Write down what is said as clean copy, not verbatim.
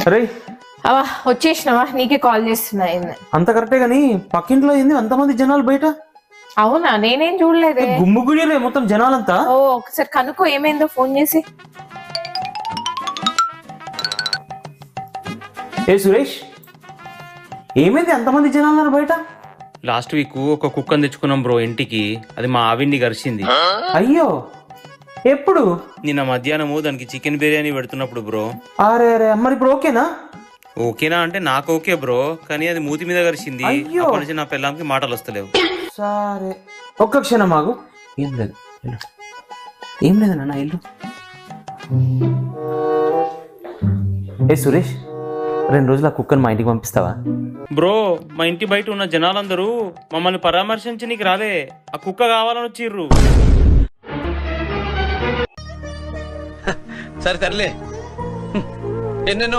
అరే అవా వచ్చేసినవా? నీకే కాల్ చేస్తున్నా. అంత కరెక్టే గానీ పక్కింట్లో ఏంది అంతమంది జనాలు బయట? అవునా, నేనేం చూడలేదే. గుమ్ము గుడిలే మొత్తం జనాలంతా. ఓ ఒకసారి కనుక్కో ఏమైందో ఫోన్ చేసి. ఏ సురేష్, ఏమైంది అంతమంది జనాలు బయట? లాస్ట్ వీక్ ఒక కుక్కను తెచ్చుకున్నాం బ్రో ఇంటికి. అది మా ఆవిడ్ని గరిచింది. అయ్యో, ఎప్పుడు? నిన్న మధ్యాహ్నము దానికి చికెన్ బిర్యానీ పెడుతున్నప్పుడు బ్రో. అరే అరే, మరి ఇప్పుడు ఓకేనా? ఓకేనా అంటే నాకు ఓకే బ్రో, కానీ అది మూతి మీద గరిచింది. అప్పటి నుంచి నా పిల్లంకి మాటలు వస్తలేవు. సరే ఒక్క క్షణం ఆగు. ఏం లేదు ఏం లేదు నాన్న, ఇల్లు. ఏ సురేష్, 2 రోజులు ఆ కుక్కను మా ఇంటికి పంపిస్తావా? బ్రో మా ఇంటి బయట ఉన్న జనాలందరూ మమ్మల్ని పరామర్శించనీకి రాలే, ఆ కుక్క కావాలని వచ్చిర్రు. సరే తరలే, ఎన్నెన్నో